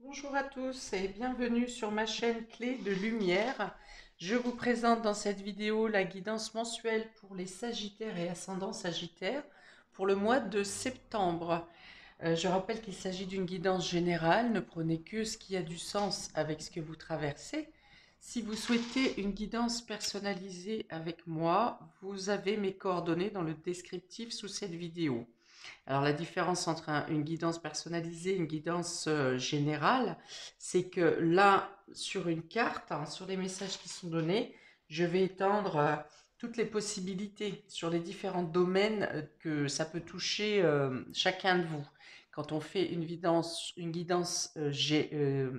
Bonjour à tous et bienvenue sur ma chaîne Clé de Lumière. Je vous présente dans cette vidéo la guidance mensuelle pour les Sagittaires et ascendants Sagittaires pour le mois de septembre. Je rappelle qu'il s'agit d'une guidance générale, ne prenez que ce qui a du sens avec ce que vous traversez. Si vous souhaitez une guidance personnalisée avec moi, vous avez mes coordonnées dans le descriptif sous cette vidéo. Alors la différence entre une guidance personnalisée et une guidance générale, c'est que là, sur une carte, hein, sur les messages qui sont donnés, je vais étendre toutes les possibilités sur les différents domaines que ça peut toucher chacun de vous. Quand on fait une guidance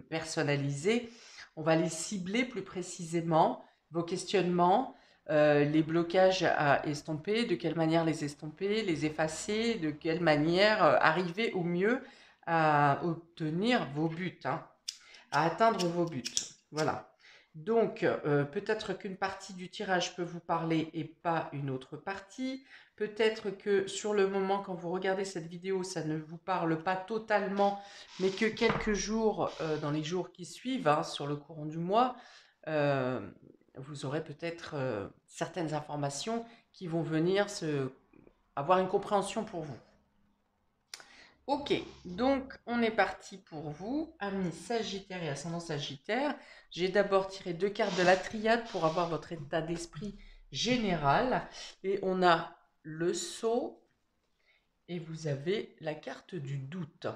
personnalisée, on va les cibler plus précisément, vos questionnements, les blocages à estomper, de quelle manière les estomper, les effacer, de quelle manière arriver au mieux à obtenir vos buts, hein, à atteindre vos buts. Voilà. Donc, peut-être qu'une partie du tirage peut vous parler et pas une autre partie. Peut-être que sur le moment, quand vous regardez cette vidéo, ça ne vous parle pas totalement, mais que quelques jours, dans les jours qui suivent, hein, sur le courant du mois, euh, vous aurez peut-être certaines informations qui vont venir avoir une compréhension pour vous. Ok, donc on est parti pour vous, amis Sagittaire et ascendant Sagittaire. J'ai d'abord tiré deux cartes de la triade pour avoir votre état d'esprit général. Et on a le sceau et vous avez la carte du doute.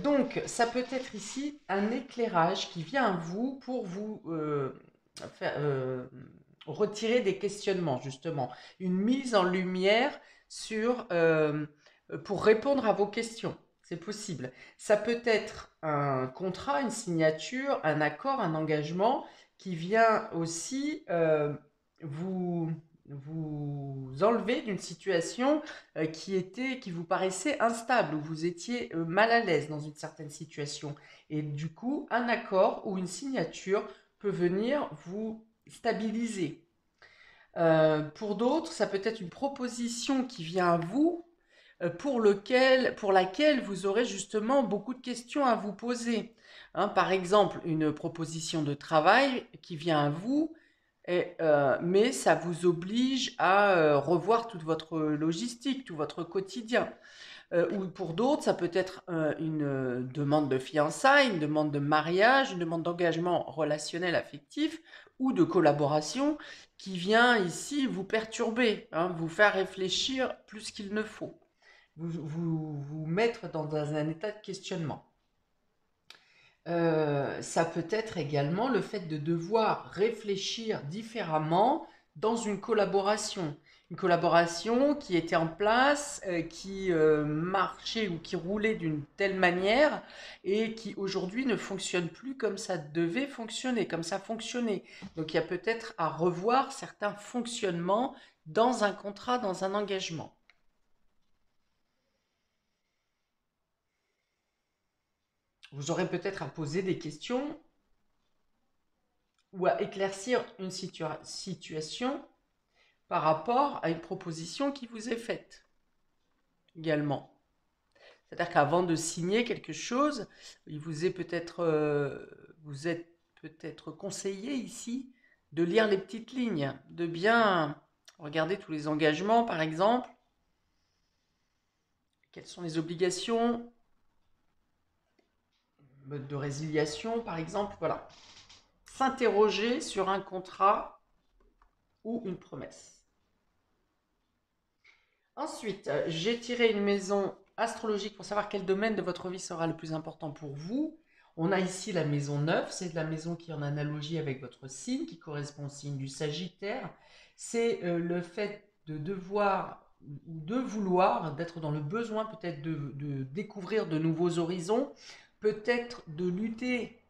Donc ça peut être ici un éclairage qui vient à vous pour vous faire, retirer des questionnements, justement. Une mise en lumière pour répondre à vos questions. C'est possible. Ça peut être un contrat, une signature, un accord, un engagement qui vient aussi vous, vous enlever d'une situation qui vous paraissait instable, où vous étiez mal à l'aise dans une certaine situation. Et du coup, un accord ou une signature peut venir vous stabiliser. Pour d'autres, ça peut être une proposition qui vient à vous pour laquelle vous aurez justement beaucoup de questions à vous poser. Hein, par exemple, une proposition de travail qui vient à vous, mais ça vous oblige à revoir toute votre logistique, tout votre quotidien. Ou pour d'autres, ça peut être une demande de fiançailles, une demande de mariage, une demande d'engagement relationnel affectif ou de collaboration qui vient ici vous perturber, hein, vous faire réfléchir plus qu'il ne faut, vous mettre dans un état de questionnement. Ça peut être également le fait de devoir réfléchir différemment dans une collaboration. Une collaboration qui était en place, qui marchait ou qui roulait d'une telle manière et qui aujourd'hui ne fonctionne plus comme ça devait fonctionner, comme ça fonctionnait. Donc il y a peut-être à revoir certains fonctionnements dans un contrat, dans un engagement. Vous aurez peut-être à poser des questions ou à éclaircir une situation par rapport à une proposition qui vous est faite également. C'est-à-dire qu'avant de signer quelque chose, vous êtes peut-être conseillé ici de lire les petites lignes, de bien regarder tous les engagements, par exemple, quelles sont les obligations, mode de résiliation, par exemple, voilà. S'interroger sur un contrat ou une promesse. Ensuite, j'ai tiré une maison astrologique pour savoir quel domaine de votre vie sera le plus important pour vous. On a ici la maison 9, c'est la maison qui est en analogie avec votre signe, qui correspond au signe du Sagittaire. C'est le fait de devoir ou de vouloir, d'être dans le besoin peut-être de découvrir de nouveaux horizons, peut-être de lutter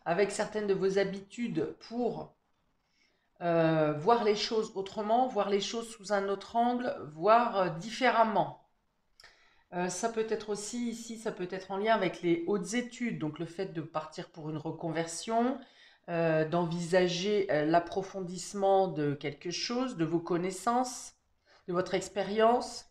avec certaines de vos habitudes pour voir les choses autrement, voir les choses sous un autre angle, voir différemment. Ça peut être aussi ici, ça peut être en lien avec les hautes études, donc le fait de partir pour une reconversion, d'envisager l'approfondissement de quelque chose, de vos connaissances, de votre expérience.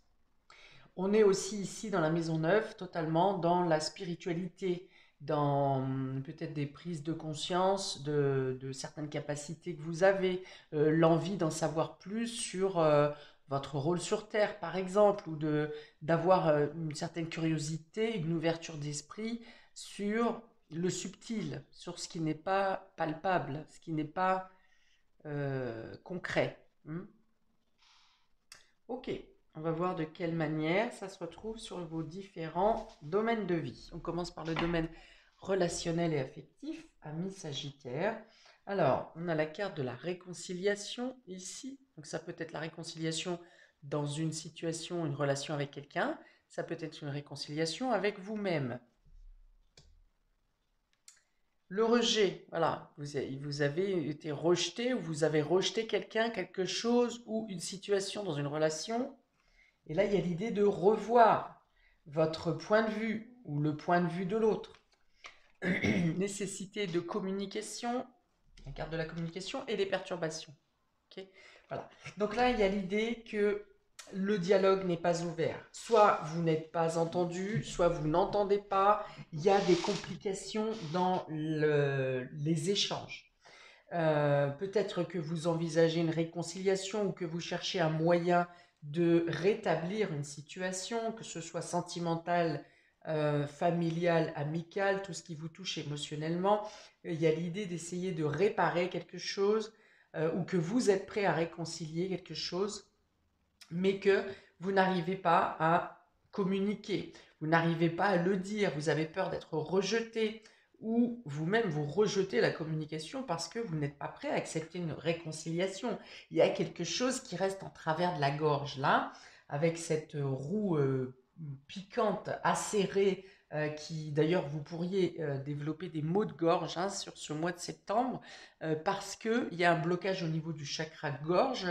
On est aussi ici dans la maison neuve, totalement dans la spiritualité, dans peut-être des prises de conscience de certaines capacités que vous avez, l'envie d'en savoir plus sur votre rôle sur Terre, par exemple, ou d'avoir une certaine curiosité, une ouverture d'esprit sur le subtil, sur ce qui n'est pas palpable, ce qui n'est pas concret. Ok, on va voir de quelle manière ça se retrouve sur vos différents domaines de vie. On commence par le domaine relationnel et affectif, ami Sagittaire. Alors, on a la carte de la réconciliation ici. Donc ça peut être la réconciliation dans une situation, une relation avec quelqu'un. Ça peut être une réconciliation avec vous-même. Le rejet, voilà, vous avez été rejeté ou vous avez rejeté quelqu'un, quelque chose ou une situation dans une relation. Et là, il y a l'idée de revoir votre point de vue ou le point de vue de l'autre. Nécessité de communication, la carte de la communication et les perturbations. Okay, voilà. Donc là, il y a l'idée que le dialogue n'est pas ouvert. Soit vous n'êtes pas entendu, soit vous n'entendez pas. Il y a des complications dans les échanges. Peut-être que vous envisagez une réconciliation ou que vous cherchez un moyen de rétablir une situation, que ce soit sentimentale, familiale, amicale, tout ce qui vous touche émotionnellement. Il y a l'idée d'essayer de réparer quelque chose ou que vous êtes prêt à réconcilier quelque chose, mais que vous n'arrivez pas à communiquer, vous n'arrivez pas à le dire, vous avez peur d'être rejeté, ou vous-même vous rejetez la communication parce que vous n'êtes pas prêt à accepter une réconciliation. Il y a quelque chose qui reste en travers de la gorge là, avec cette roue piquante, acérée, qui d'ailleurs vous pourriez développer des maux de gorge hein, sur ce mois de septembre, parce qu'il y a un blocage au niveau du chakra gorge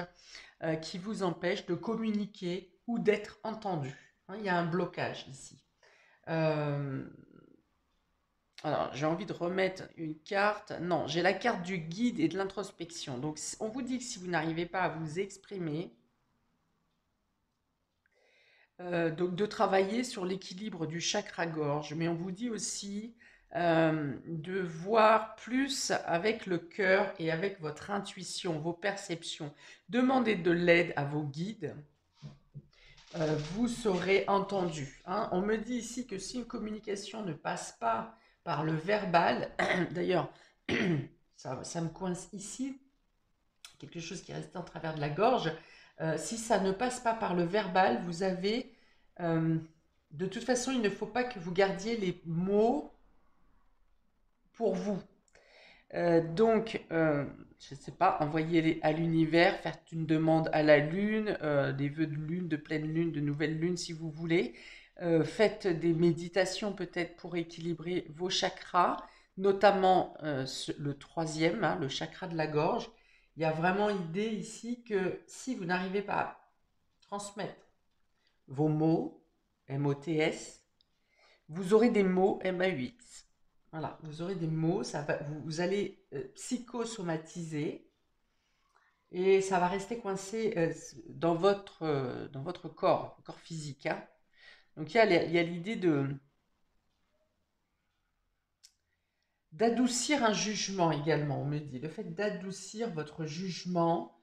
qui vous empêche de communiquer ou d'être entendu. Hein, il y a un blocage ici. Euh, alors, j'ai envie de remettre une carte. Non, j'ai la carte du guide et de l'introspection. Donc, on vous dit que si vous n'arrivez pas à vous exprimer, donc de travailler sur l'équilibre du chakra-gorge. Mais on vous dit aussi de voir plus avec le cœur et avec votre intuition, vos perceptions. Demandez de l'aide à vos guides. Vous serez entendu. Hein. On me dit ici que si une communication ne passe pas par le verbal, d'ailleurs, ça me coince ici, quelque chose qui est resté en travers de la gorge, si ça ne passe pas par le verbal, vous avez... de toute façon, il ne faut pas que vous gardiez les mots pour vous. Donc, je ne sais pas, envoyer à l'univers, faire une demande à la lune, des vœux de lune, de pleine lune, de nouvelle lune si vous voulez. Faites des méditations peut-être pour équilibrer vos chakras, notamment le troisième, hein, le chakra de la gorge. Il y a vraiment l'idée ici que si vous n'arrivez pas à transmettre vos mots, M-O-T-S, vous aurez des mots MAUX. Voilà, vous aurez des mots, vous allez psychosomatiser et ça va rester coincé dans votre corps physique. Hein. Donc il y a l'idée d'adoucir un jugement également, on me dit. Le fait d'adoucir votre jugement.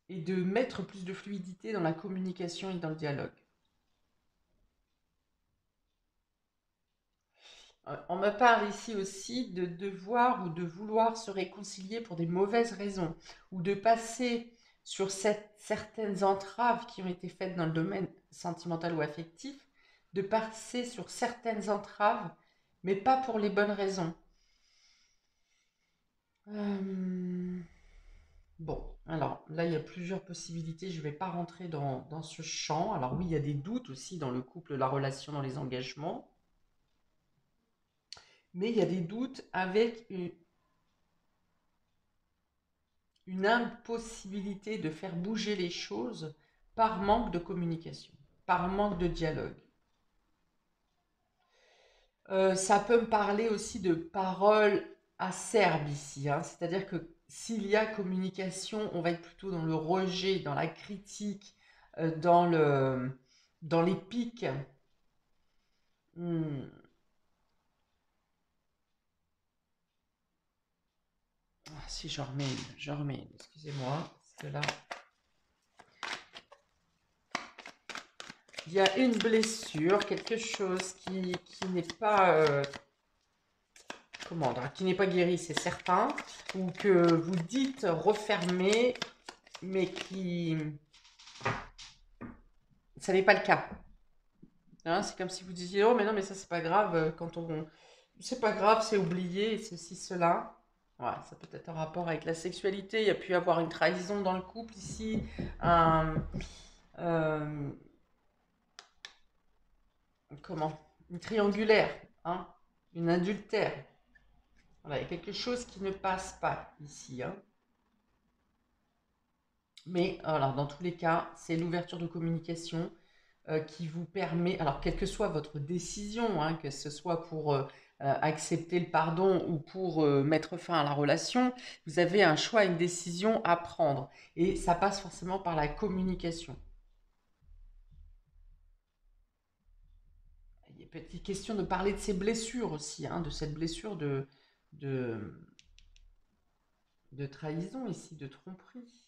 Et de mettre plus de fluidité dans la communication et dans le dialogue. On me parle ici aussi de devoir ou de vouloir se réconcilier pour des mauvaises raisons, ou de passer sur certaines entraves qui ont été faites dans le domaine sentimental ou affectif, de passer sur certaines entraves, mais pas pour les bonnes raisons. Bon, alors là, il y a plusieurs possibilités. Je ne vais pas rentrer dans ce champ. Alors oui, il y a des doutes aussi dans le couple, la relation, dans les engagements. Mais il y a des doutes avec une impossibilité de faire bouger les choses par manque de communication, par manque de dialogue. Ça peut me parler aussi de paroles acerbes ici, hein. C'est-à-dire que s'il y a communication, on va être plutôt dans le rejet, dans la critique, dans le dans les pics. Hmm. Ah, si j'en remets une, excusez-moi, parce que là, il y a une blessure, quelque chose qui n'est pas, comment dire, qui n'est pas guéri, c'est certain, ou que vous dites refermer, mais qui, ça n'est pas le cas. Hein, c'est comme si vous disiez, oh mais non, mais ça c'est pas grave, c'est pas grave, c'est oublié, et ceci, cela. Ouais, ça peut être en rapport avec la sexualité. Il y a pu y avoir une trahison dans le couple ici, un, euh, comment, une triangulaire, hein, une adultère. Voilà, il y a quelque chose qui ne passe pas ici, hein. Mais alors, dans tous les cas, c'est l'ouverture de communication qui vous permet, alors quelle que soit votre décision, hein, que ce soit pour accepter le pardon ou pour mettre fin à la relation, vous avez un choix, une décision à prendre. Et ça passe forcément par la communication. Il est peut-être question de parler de ces blessures aussi, hein, de cette blessure de, de trahison ici, de tromperie.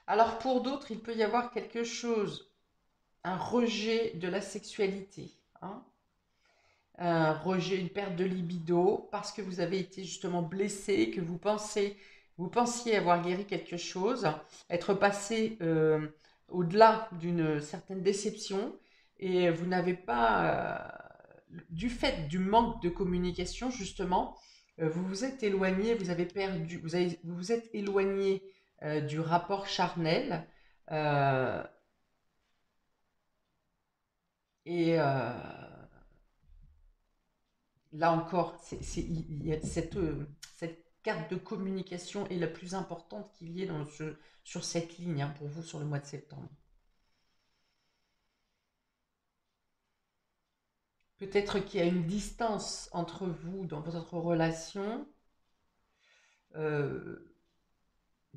Alors pour d'autres, il peut y avoir quelque chose, un rejet de la sexualité, hein, un rejet, une perte de libido, parce que vous avez été justement blessé, que vous pensiez avoir guéri quelque chose, être passé au-delà d'une certaine déception, et vous n'avez pas, du fait du manque de communication justement, vous vous êtes éloigné, vous avez perdu, vous vous êtes éloigné du rapport charnel, euh, et là encore, il y a cette carte de communication est la plus importante qu'il y ait sur cette ligne, hein, pour vous sur le mois de septembre. Peut-être qu'il y a une distance entre vous dans votre relation, euh,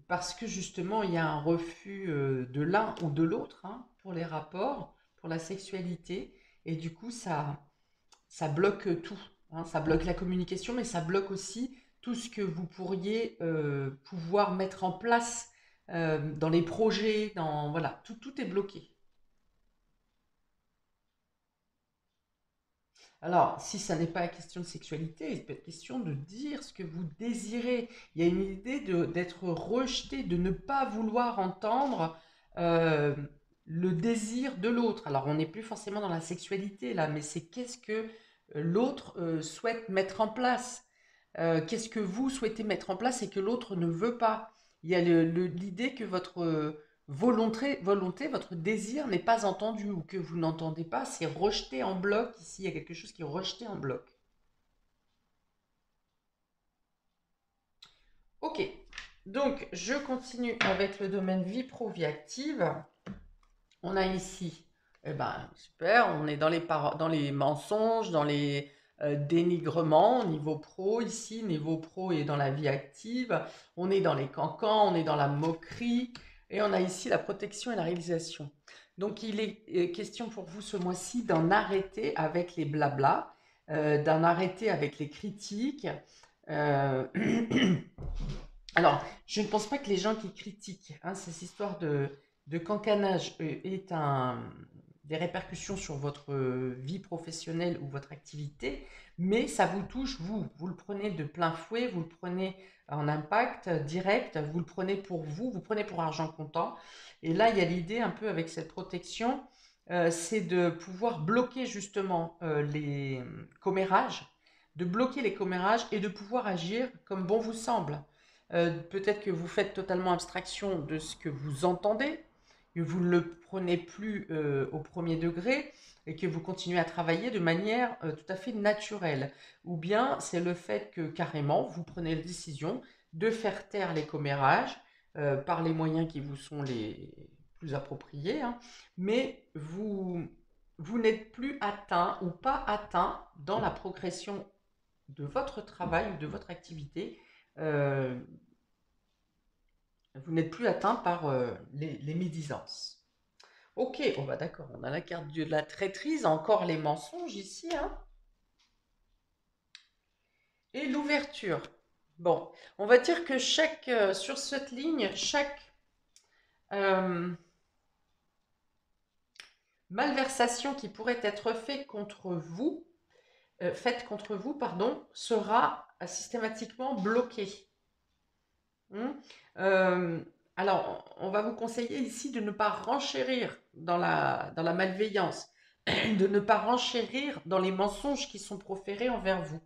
parce que justement il y a un refus de l'un ou de l'autre, hein, pour les rapports, pour la sexualité, et du coup ça bloque tout, hein. Ça bloque la communication, mais ça bloque aussi tout ce que vous pourriez pouvoir mettre en place dans les projets, voilà, tout est bloqué. Alors, si ça n'est pas la question de sexualité, il peut être question de dire ce que vous désirez. Il y a une idée d'être rejeté, de ne pas vouloir entendre euh, le désir de l'autre. Alors, on n'est plus forcément dans la sexualité là, mais c'est qu'est-ce que l'autre souhaite mettre en place. Qu'est-ce que vous souhaitez mettre en place et que l'autre ne veut pas. Il y a l'idée que votre volonté, votre désir n'est pas entendu ou que vous n'entendez pas, c'est rejeté en bloc. Ici, il y a quelque chose qui est rejeté en bloc. Ok, donc je continue avec le domaine vie pro, vie active. On a ici, eh ben, super, on est dans les mensonges, dans les dénigrements, niveau pro ici, niveau pro et dans la vie active. On est dans les cancans, on est dans la moquerie, et on a ici la protection et la réalisation. Donc il est question pour vous ce mois-ci d'en arrêter avec les blablas, d'en arrêter avec les critiques. Euh, Alors, je ne pense pas que les gens qui critiquent, hein, ces histoires de cancanage aient des répercussions sur votre vie professionnelle ou votre activité, mais ça vous touche, vous le prenez de plein fouet, vous le prenez en impact direct, vous le prenez pour vous, vous prenez pour argent comptant. Et là, il y a l'idée un peu avec cette protection, c'est de pouvoir bloquer justement les commérages, de bloquer les commérages et de pouvoir agir comme bon vous semble. Peut-être que vous faites totalement abstraction de ce que vous entendez, que vous ne le prenez plus au premier degré et que vous continuez à travailler de manière tout à fait naturelle. Ou bien c'est le fait que carrément vous prenez la décision de faire taire les commérages par les moyens qui vous sont les plus appropriés, hein, mais vous n'êtes plus atteint ou pas atteint dans la progression de votre travail ou de votre activité, euh, Vous n'êtes plus atteint par les médisances. Ok, bon bah d'accord, on a la carte de la traîtrise, encore les mensonges ici, hein. Et l'ouverture. Bon, on va dire que sur cette ligne, chaque euh, malversation qui pourrait être faite contre vous, pardon, sera systématiquement bloquée. Hmm. Euh, alors, on va vous conseiller ici de ne pas renchérir dans la malveillance, de ne pas renchérir dans les mensonges qui sont proférés envers vous.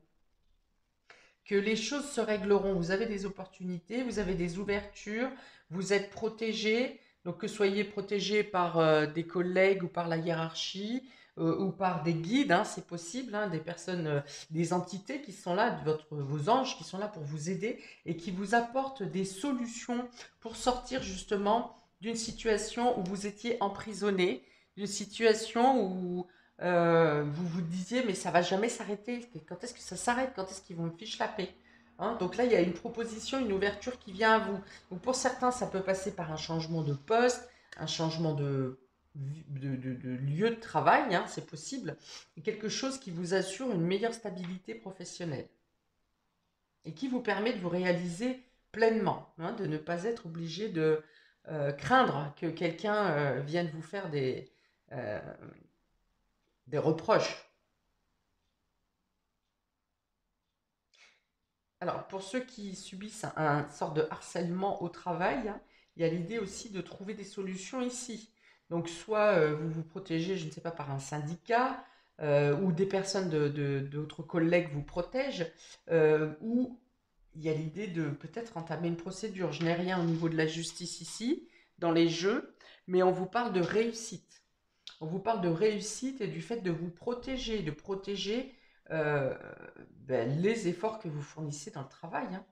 Que les choses se régleront. Vous avez des opportunités, vous avez des ouvertures, vous êtes protégé. Donc que soyez protégé par des collègues ou par la hiérarchie ou par des guides, hein, c'est possible, hein, des personnes, des entités qui sont là, vos anges qui sont là pour vous aider et qui vous apportent des solutions pour sortir justement d'une situation où vous étiez emprisonné, d'une situation où vous vous disiez, mais ça va jamais s'arrêter. Quand est-ce que ça s'arrête? Quand est-ce qu'ils vont me fiche la paix? Hein, donc là, il y a une proposition, une ouverture qui vient à vous. Donc pour certains, ça peut passer par un changement de poste, un changement de lieu de travail, hein, c'est possible, et quelque chose qui vous assure une meilleure stabilité professionnelle et qui vous permet de vous réaliser pleinement, hein, de ne pas être obligé de craindre que quelqu'un vienne vous faire euh, des reproches. Alors, pour ceux qui subissent un sort de harcèlement au travail, hein, il y a l'idée aussi de trouver des solutions ici. Donc, soit vous vous protégez, je ne sais pas, par un syndicat, ou des personnes d'autres collègues vous protègent, ou il y a l'idée de peut-être entamer une procédure. Je n'ai rien au niveau de la justice ici, dans les jeux, mais on vous parle de réussite. On vous parle de réussite et du fait de vous protéger, de protéger euh, les efforts que vous fournissez dans le travail, hein.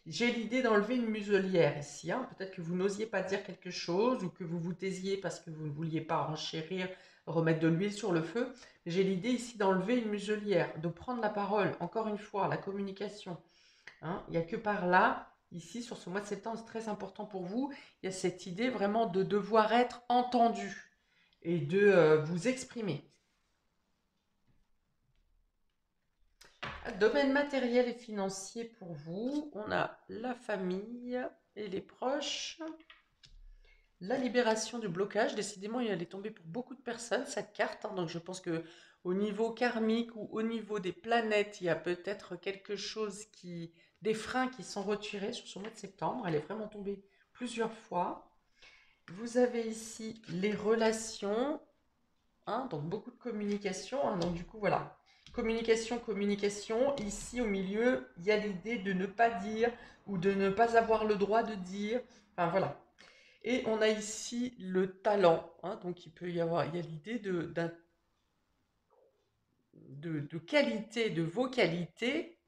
J'ai l'idée d'enlever une muselière ici, hein. Peut-être que vous n'osiez pas dire quelque chose ou que vous vous taisiez parce que vous ne vouliez pas renchérir, remettre de l'huile sur le feu. J'ai l'idée ici d'enlever une muselière, de prendre la parole, encore une fois, la communication, hein. Il n'y a que par là, ici, sur ce mois de septembre, c'est très important pour vous. Il y a cette idée vraiment de devoir être entendu et de vous exprimer. Domaine matériel et financier pour vous, on a la famille et les proches. La libération du blocage, décidément, elle est tombée pour beaucoup de personnes, cette carte, hein. Donc je pense que au niveau karmique ou au niveau des planètes, il y a peut-être quelque chose des freins qui sont retirés sur ce mois de septembre. Elle est vraiment tombée plusieurs fois. Vous avez ici les relations, hein, donc beaucoup de communication, hein. Donc du coup, voilà. Communication, communication. Ici, au milieu, il y a l'idée de ne pas dire ou de ne pas avoir le droit de dire. Enfin, voilà. Et on a ici le talent, hein. Donc il y a l'idée de qualité, de vos qualités,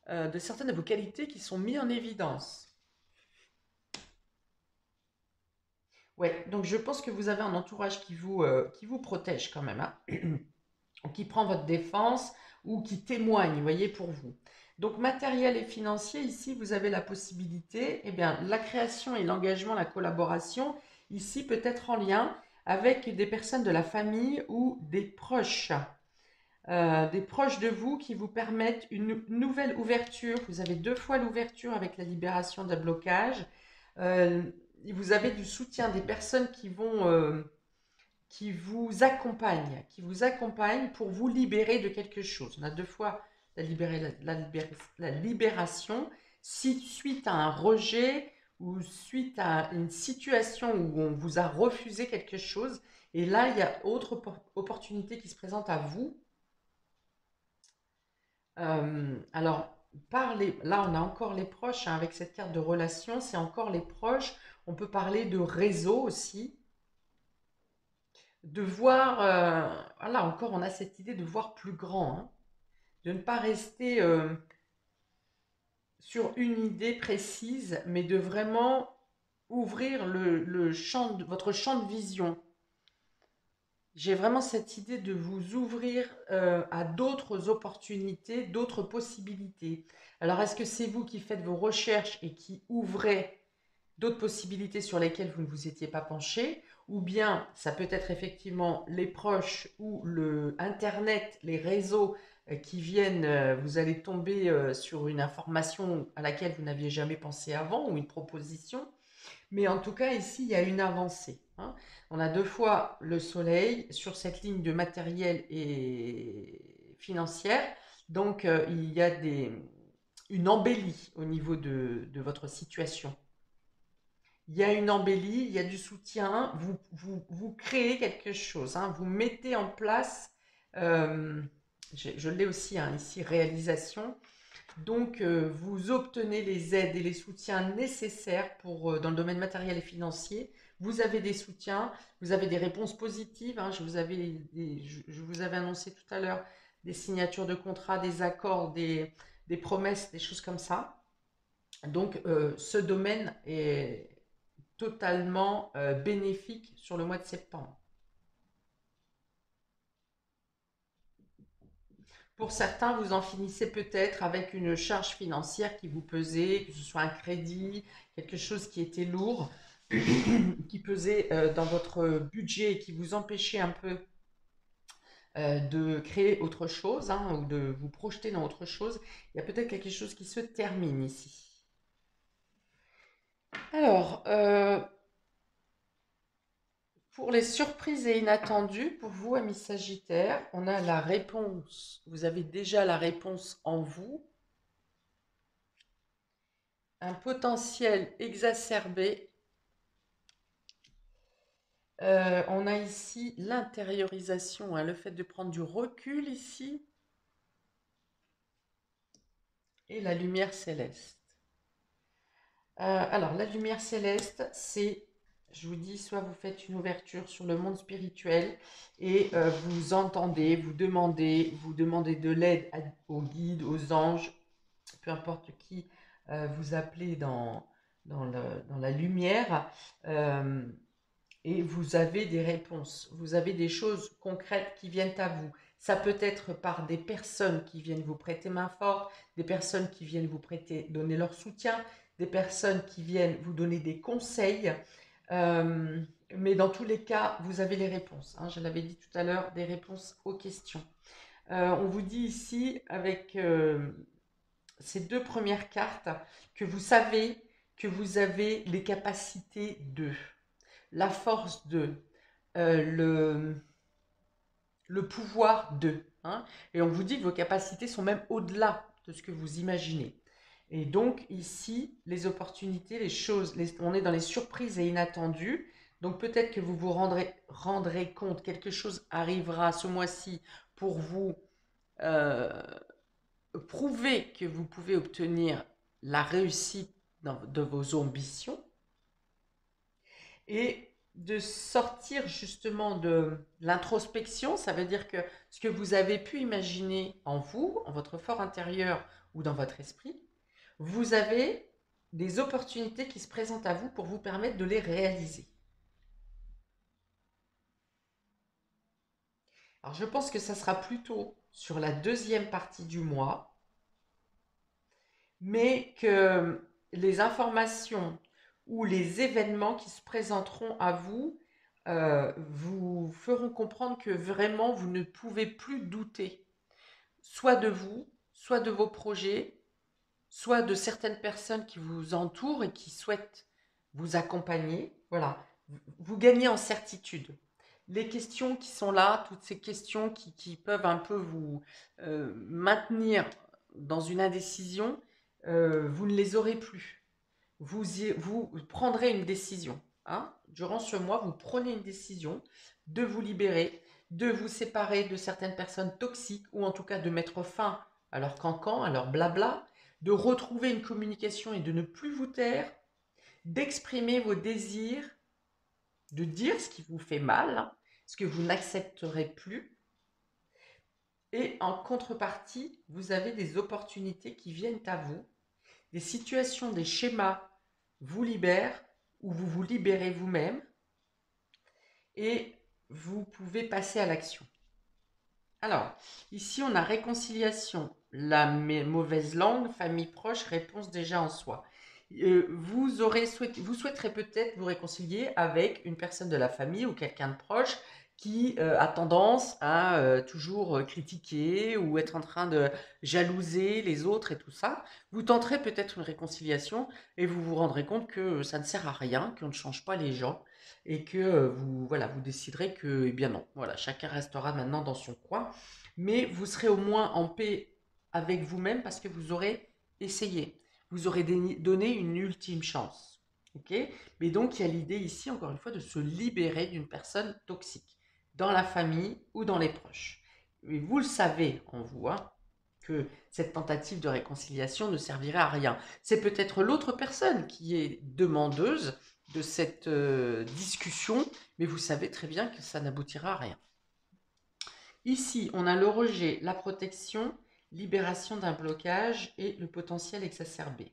de certaines de vos qualités qui sont mises en évidence. Ouais, donc je pense que vous avez un entourage qui vous protège quand même, hein, ou qui prend votre défense ou qui témoigne, vous voyez, pour vous. Donc matériel et financier, ici, vous avez la possibilité, eh bien, la création et l'engagement, la collaboration, ici peut être en lien avec des personnes de la famille ou des proches de vous qui vous permettent une nouvelle ouverture. Vous avez deux fois l'ouverture avec la libération d'un blocage. Euh, Vous avez du soutien des personnes qui vous accompagnent pour vous libérer de quelque chose. On a deux fois la libération suite à un rejet ou suite à une situation où on vous a refusé quelque chose. Et là, il y a autre opportunité qui se présente à vous. Alors, là, on a encore les proches, hein, avec cette carte de relation, c'est encore les proches. On peut parler de réseau aussi, de voir, voilà, encore, on a cette idée de voir plus grand, hein, de ne pas rester sur une idée précise, mais de vraiment ouvrir votre champ de vision. J'ai vraiment cette idée de vous ouvrir à d'autres opportunités, d'autres possibilités. Alors, est-ce que c'est vous qui faites vos recherches et qui ouvrez d'autres possibilités sur lesquelles vous ne vous étiez pas penché, ou bien ça peut être effectivement les proches ou le Internet, les réseaux qui viennent, vous allez tomber sur une information à laquelle vous n'aviez jamais pensé avant ou une proposition. Mais en tout cas, ici, il y a une avancée, hein. On a deux fois le soleil sur cette ligne de matériel et financière. Donc, il y a une embellie au niveau de votre situation. Il y a une embellie, il y a du soutien, vous créez quelque chose, hein, vous mettez en place, euh, je l'ai aussi hein, ici, réalisation, donc vous obtenez les aides et les soutiens nécessaires pour, dans le domaine matériel et financier, vous avez des soutiens, vous avez des réponses positives, hein, je vous avais annoncé tout à l'heure des signatures de contrats, des accords, des promesses, des choses comme ça. Donc ce domaine est totalement bénéfique sur le mois de septembre. Pour certains, vous en finissez peut-être avec une charge financière qui vous pesait, que ce soit un crédit, quelque chose qui était lourd, qui pesait dans votre budget et qui vous empêchait un peu de créer autre chose hein, ou de vous projeter dans autre chose. Il y a peut-être quelque chose qui se termine ici. Alors, pour les surprises et inattendues, pour vous, amis Sagittaire, on a la réponse. Vous avez déjà la réponse en vous. Un potentiel exacerbé. On a ici l'intériorisation, hein, le fait de prendre du recul ici. Et la lumière céleste. Alors, la lumière céleste, c'est, je vous dis, soit vous faites une ouverture sur le monde spirituel et vous demandez de l'aide aux guides, aux anges, peu importe qui vous appelez dans la lumière, euh, et vous avez des réponses, vous avez des choses concrètes qui viennent à vous. Ça peut être par des personnes qui viennent vous prêter main forte, des personnes qui viennent vous donner leur soutien, des personnes qui viennent vous donner des conseils. Euh, mais dans tous les cas, vous avez les réponses, hein. Je l'avais dit tout à l'heure, des réponses aux questions. On vous dit ici, avec ces deux premières cartes, que vous savez que vous avez les capacités de, la force de, le, le pouvoir de, hein. Et on vous dit que vos capacités sont même au-delà de ce que vous imaginez. Et donc ici, les opportunités, les choses, on est dans les surprises et inattendues. Donc peut-être que vous vous rendrez compte, quelque chose arrivera ce mois-ci pour vous euh, prouver que vous pouvez obtenir la réussite de vos ambitions et de sortir justement de l'introspection. Ça veut dire que ce que vous avez pu imaginer en vous, en votre fort intérieur ou dans votre esprit, vous avez des opportunités qui se présentent à vous pour vous permettre de les réaliser. Alors je pense que ça sera plutôt sur la deuxième partie du mois, mais que les informations ou les événements qui se présenteront à vous vous feront comprendre que vraiment vous ne pouvez plus douter, soit de vous, soit de vos projets, soit de certaines personnes qui vous entourent et qui souhaitent vous accompagner. Voilà, vous gagnez en certitude. Les questions qui sont là, toutes ces questions qui peuvent un peu vous maintenir dans une indécision, vous ne les aurez plus. Vous prendrez une décision, hein. Durant ce mois, vous prenez une décision de vous libérer, de vous séparer de certaines personnes toxiques, ou en tout cas de mettre fin à leur cancan, à leur blabla, de retrouver une communication et de ne plus vous taire, d'exprimer vos désirs, de dire ce qui vous fait mal, hein, ce que vous n'accepterez plus. Et en contrepartie, vous avez des opportunités qui viennent à vous, des situations, des schémas vous libèrent ou vous vous libérez vous-même. Et vous pouvez passer à l'action. Alors, ici, on a réconciliation, la mauvaise langue, famille proche, réponse déjà en soi. Vous souhaiterez peut-être vous réconcilier avec une personne de la famille ou quelqu'un de proche qui a tendance à toujours critiquer ou être en train de jalouser les autres et tout ça. Vous tenterez peut-être une réconciliation et vous vous rendrez compte que ça ne sert à rien, qu'on ne change pas les gens et que voilà, vous déciderez que, eh bien non, voilà, chacun restera maintenant dans son coin, mais vous serez au moins en paix avec vous-même parce que vous aurez essayé, vous aurez donné une ultime chance. Ok. Mais donc, il y a l'idée ici, encore une fois, de se libérer d'une personne toxique, dans la famille ou dans les proches. Et vous le savez en vous, hein, que cette tentative de réconciliation ne servirait à rien. C'est peut-être l'autre personne qui est demandeuse de cette discussion, mais vous savez très bien que ça n'aboutira à rien. Ici, on a le rejet, la protection, libération d'un blocage et le potentiel exacerbé.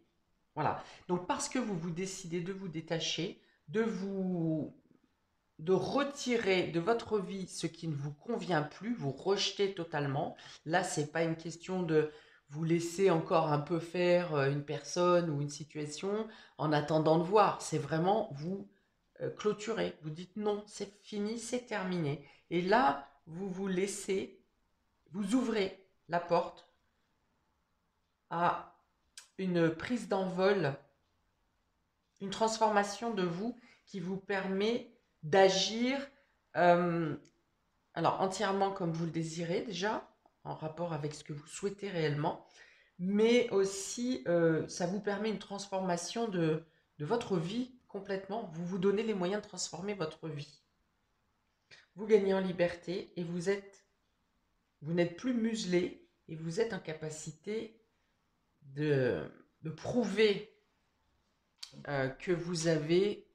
Voilà. Donc, parce que vous décidez de vous détacher, de retirer de votre vie ce qui ne vous convient plus, vous rejetez totalement. Là, c'est pas une question de vous laisser encore un peu faire une personne ou une situation en attendant de voir. C'est vraiment vous clôturer. Vous dites non, c'est fini, c'est terminé. Et là, vous vous laissez, vous ouvrez la porte à une prise d'envol, une transformation de vous qui vous permet d'agir euh, alors entièrement comme vous le désirez déjà, en rapport avec ce que vous souhaitez réellement, mais aussi ça vous permet une transformation de votre vie complètement. Vous vous donnez les moyens de transformer votre vie. Vous gagnez en liberté et vous n'êtes plus muselé et vous êtes en capacité de, de prouver que vous avez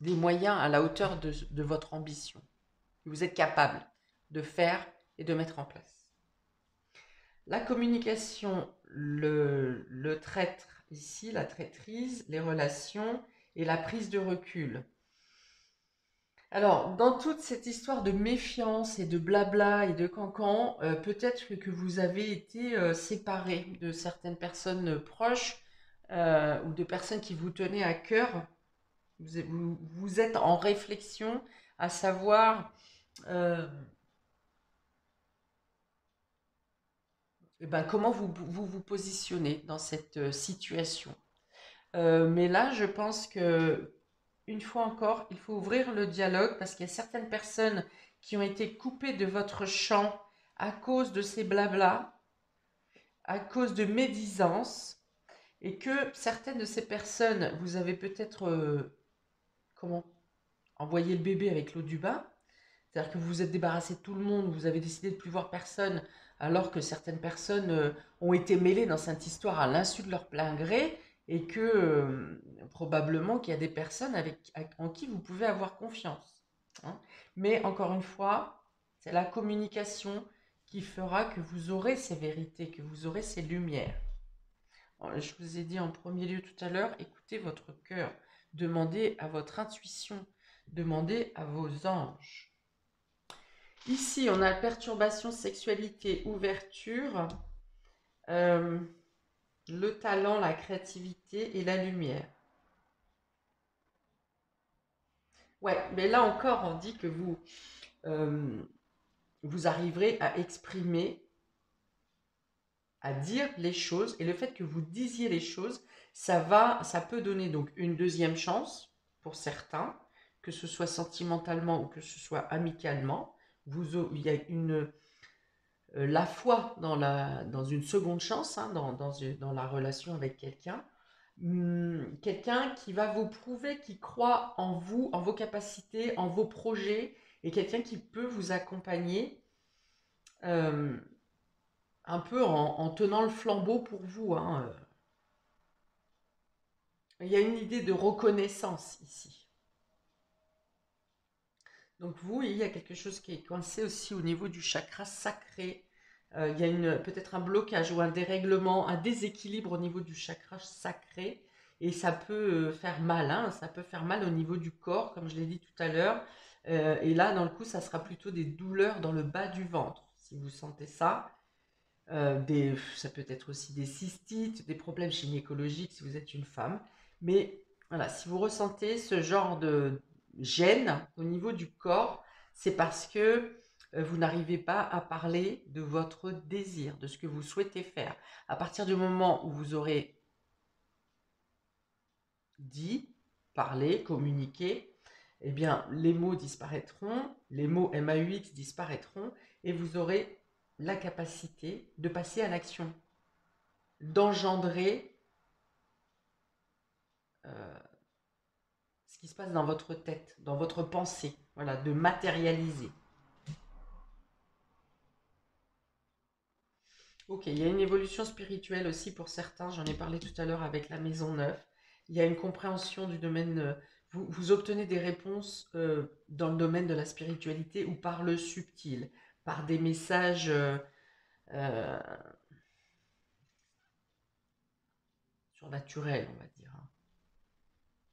des moyens à la hauteur de votre ambition. Vous êtes capable de faire et de mettre en place. La communication, le traître ici, la traîtrise, les relations et la prise de recul. Alors, dans toute cette histoire de méfiance et de blabla et de cancan, peut-être que vous avez été séparé de certaines personnes proches ou de personnes qui vous tenaient à cœur. Vous êtes en réflexion à savoir eh ben, comment vous positionnez dans cette situation. Mais là, je pense que une fois encore, il faut ouvrir le dialogue parce qu'il y a certaines personnes qui ont été coupées de votre champ à cause de ces blablas, à cause de médisance, et que certaines de ces personnes, vous avez peut-être comment envoyé le bébé avec l'eau du bain, c'est-à-dire que vous vous êtes débarrassé de tout le monde, vous avez décidé de ne plus voir personne, alors que certaines personnes ont été mêlées dans cette histoire à l'insu de leur plein gré, et que probablement qu'il y a des personnes en qui vous pouvez avoir confiance. Hein. Mais encore une fois, c'est la communication qui fera que vous aurez ces vérités, que vous aurez ces lumières. Alors, je vous ai dit en premier lieu tout à l'heure, écoutez votre cœur, demandez à votre intuition, demandez à vos anges. Ici, on a perturbation, sexualité, ouverture, euh, le talent, la créativité et la lumière. Ouais, mais là encore, on dit que euh, vous arriverez à exprimer, à dire les choses, et le fait que vous disiez les choses, ça peut donner donc une deuxième chance pour certains, que ce soit sentimentalement ou que ce soit amicalement. Il y a la foi dans une seconde chance, hein, dans la relation avec quelqu'un. Quelqu'un qui va vous prouver qu'il croit en vous, en vos capacités, en vos projets, et quelqu'un qui peut vous accompagner euh, un peu en tenant le flambeau pour vous. Hein. Il y a une idée de reconnaissance ici. Donc vous, il y a quelque chose qui est coincé aussi au niveau du chakra sacré. Il y a peut-être un blocage ou un dérèglement, un déséquilibre au niveau du chakra sacré. Et ça peut faire mal, hein, ça peut faire mal au niveau du corps, comme je l'ai dit tout à l'heure. Et là, dans le coup, ça sera plutôt des douleurs dans le bas du ventre. Si vous sentez ça, ça peut être aussi des cystites, des problèmes gynécologiques si vous êtes une femme. Mais voilà, si vous ressentez ce genre de gêne au niveau du corps, c'est parce que vous n'arrivez pas à parler de votre désir, de ce que vous souhaitez faire. À partir du moment où vous aurez dit, parlé, communiqué, eh bien, les mots disparaîtront, les mots MAUX disparaîtront, et vous aurez la capacité de passer à l'action, d'engendrer ce qui se passe dans votre tête, dans votre pensée, voilà, de matérialiser. Ok, il y a une évolution spirituelle aussi pour certains, j'en ai parlé tout à l'heure avec la maison neuve. Il y a une compréhension du domaine, vous obtenez des réponses dans le domaine de la spiritualité ou par le subtil, par des messages euh, surnaturels, on va dire, hein.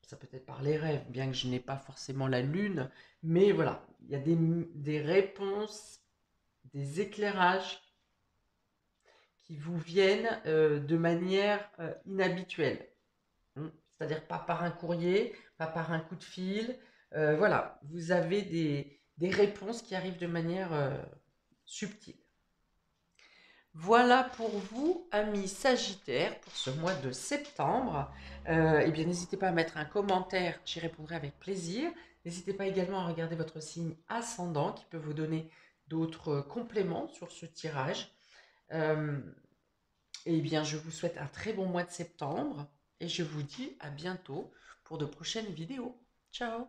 Ça peut être par les rêves, bien que je n'ai pas forcément la lune, mais voilà, il y a des réponses, des éclairages qui vous viennent de manière inhabituelle. C'est-à-dire pas par un courrier, pas par un coup de fil. Voilà, vous avez des réponses qui arrivent de manière subtile. Voilà pour vous, amis Sagittaires, pour ce mois de septembre. Eh bien, n'hésitez pas à mettre un commentaire, j'y répondrai avec plaisir. N'hésitez pas également à regarder votre signe ascendant qui peut vous donner d'autres compléments sur ce tirage. Euh, Eh bien, je vous souhaite un très bon mois de septembre et je vous dis à bientôt pour de prochaines vidéos. Ciao!